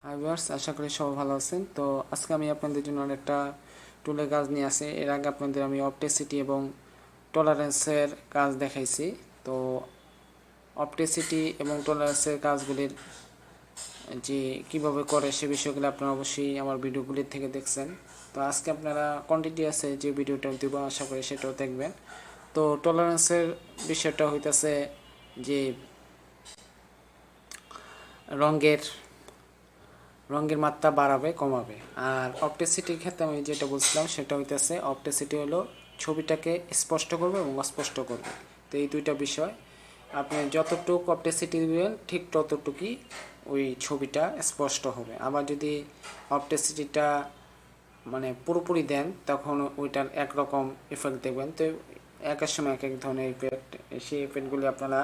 Hi viewers, আশা করি সবাই ভালো আছেন। তো আজকে আমি আপনাদের জন্য একটা টুলের কাজ নিয়ে আসি। এর আগে আপনাদের আমি অপটেসিটি এবং টলারেন্সের কাজ দেখাইছি। তো অপটেসিটি এবং টলারেন্সের কাজগুলির যে কিভাবে করে সে বিষয়গুলো আপনারা অবশ্যই আমার ভিডিওগুলির থেকে দেখছেন। তো আজকে আপনারা কন্টিনিউয়াসে যে ভিডিওটা দেবো আশা করি সেটাও দেখবেন। তো টলারেন্সের বিষয়টা হইতেছে যে রঙের রঙের মাত্রা বাড়াবে কমাবে। আর অপটেসিটির ক্ষেত্রে আমি যেটা বলছিলাম সেটা হইতেছে অপটেসিটি হলো ছবিটাকে স্পষ্ট করবে এবং অস্পষ্ট করবে। তো এই দুইটা বিষয় আপনি যতটুকু অপটেসিটি দিবেন ঠিক ততটুকুই ওই ছবিটা স্পষ্ট হবে। আবার যদি অপটেসিটিটা মানে পুরোপুরি দেন তখন ওইটার একরকম এফেক্ট দেখবেন। তো এক এক সময় এক এক ধরনের ইফেক্ট, সেই ইফেক্টগুলি আপনারা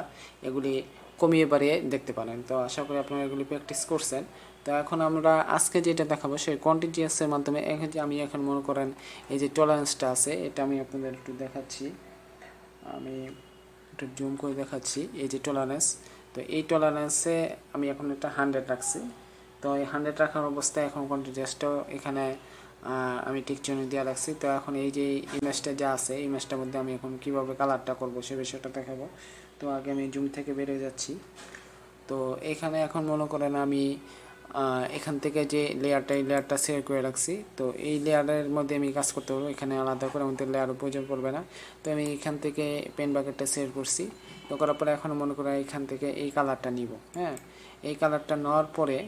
এগুলি কমিয়ে বাড়িয়ে দেখতে পারেন। তো আশা করি আপনারা এগুলি প্র্যাকটিস করছেন। তো এখন আমরা আজকে যেটা দেখাবো সেই কন্টিনিউয়াসের মাধ্যমে আমি এখন মনে করেন এই যে টলারেন্সটা আছে এটা আমি আপনাদের একটু দেখাচ্ছি। আমি একটু জুম করে দেখাচ্ছি এই যে টলারেন্স। তো এই টলারেন্সে আমি এখন একটা 100 রাখছি। তো এই 100 রাখার অবস্থায় এখন কন্টিনিউয়াসটাও এখানে আমি টিকচিহ্ন দিয়ে রাখছি। তো এখন এই যে ইমেজটা যা আছে এই ইমেজটার মধ্যে আমি এখন কীভাবে কালারটা করবো সে বিষয়টা দেখাবো। তো আগে আমি জুম থেকে বেরিয়ে যাচ্ছি। তো এখানে এখন মনে করেন আমি এখান থেকে যে লেয়ারটা শেয়ার করে রাখছি। তো এই লেয়ারের মধ্যে আমি কাজ করতে পারবো, এখানে আলাদা করে আমাদের লেয়ারও প্রয়োজন পড়বে না। তো আমি এখান থেকে পেন বাকেটটা শেয়ার করছি। তো করার পরে এখন মনে করেন এখান থেকে এই কালারটা নিব। হ্যাঁ, এই কালারটা নেওয়ার পরে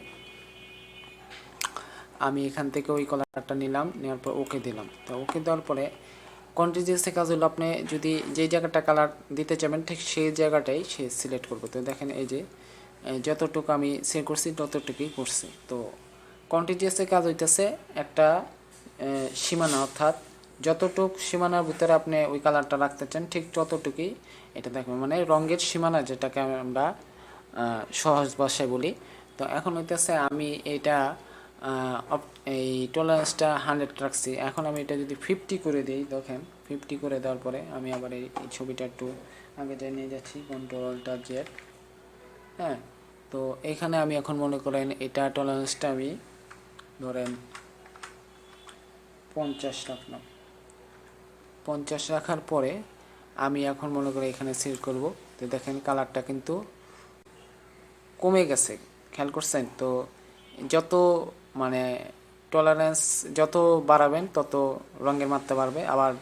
আমি এখান থেকে ওই কালারটা নিলাম, নেওয়ার পর ওকে দিলাম। তো ওকে দেওয়ার পরে কন্টিনিউয়াসের কাজ হলো আপনি যদি যেই জায়গাটা কালার দিতে চাবেন ঠিক সেই জায়গাটাই সে সিলেক্ট করবে। তো দেখেন এই যে যতটুকু আমি সেভ করছি ততটুকুই করছি। তো কন্টিনিউয়াসের কাজ হইতেছে একটা সীমানা, অর্থাৎ যতটুক সীমানার ভিতরে আপনি ওই কালারটা রাখতে চান ঠিক ততটুকুই এটা দেখবেন, মানে রঙের সীমানা যেটাকে আমরা সহজ ভাষায় বলি। তো এখন হইতেছে আমি এইটা এই টলারেন্সটা 100 রাখছি। এখন আমি এটা যদি 50 করে দিই, দেখেন 50 করে দেওয়ার পরে আমি আবার এই ছবিটা একটু আগে যাই নিয়ে যাচ্ছি, কন্ট্রোল-জেড। হ্যাঁ, তো এখানে আমি এখন মনে করেন এটা টলারেন্সটা আমি ধরেন 50 রাখলাম। 50 রাখার পরে আমি এখন মনে করি এখানে সেট করব। তো দেখেন কালারটা কিন্তু কমে গেছে, খেয়াল করছেন? তো যত মানে টলারেন্স যত বাড়াবেন তত রঙের মাত্রা বাড়বে, আবার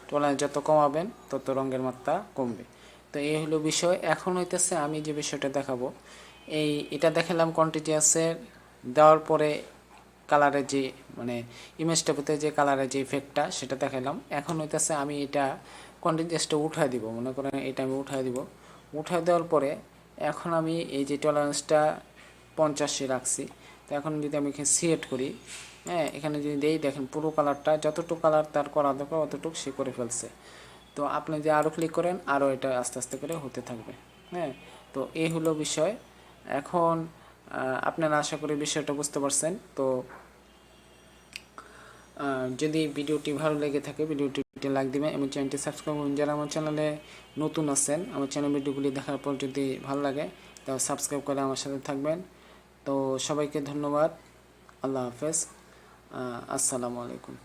টলারেন্স যত কমাবেন তত রঙের মাত্রা কমবে। তো এই হলো বিষয়। এখন হইতেছে আমি যে বিষয়টা দেখাবো, এটা দেখালাম কন্টিনিউয়াসের দেওয়ার পরে কালারের যে মানে ইমেজটার ভিতরে যে কালারের যে ইফেক্টটা সেটা দেখালাম। এখন হইতেছে আমি এটা কন্টিনিউয়াসটা উঠায় দিব, মনে করেন এটা আমি উঠায় দিব। উঠায় দেওয়ার পরে এখন আমি এই যে টলারেন্সটা 50 রাখছি। তো এখন যদি আমি এখানে সিলেক্ট করি, হ্যাঁ, এখানে যদি দেই দেখেন পুরো কালারটা যতটুকু কালার তার করা দরকার অতটুকু সে করে ফেলছে। তো আপনি যদি আরও ক্লিক করেন আরও এটা আস্তে আস্তে করে হতে থাকবে। হ্যাঁ, তো এই হলো বিষয়। এখন আপনারা আশা করি বিষয়টা বুঝতে পারছেন। তো যদি ভিডিওটি ভালো লেগে থাকে ভিডিওটি লাইক দিবেন এবং চ্যানেলটি সাবস্ক্রাইব করুন। যারা আমার চ্যানেলে নতুন আছেন আমার চ্যানেল ভিডিওগুলি দেখার পর যদি ভালো লাগে তাহলে সাবস্ক্রাইব করে আমার সাথে থাকবেন। তো সবাইকে ধন্যবাদ। আল্লাহ হাফেজ। আসসালামু আলাইকুম।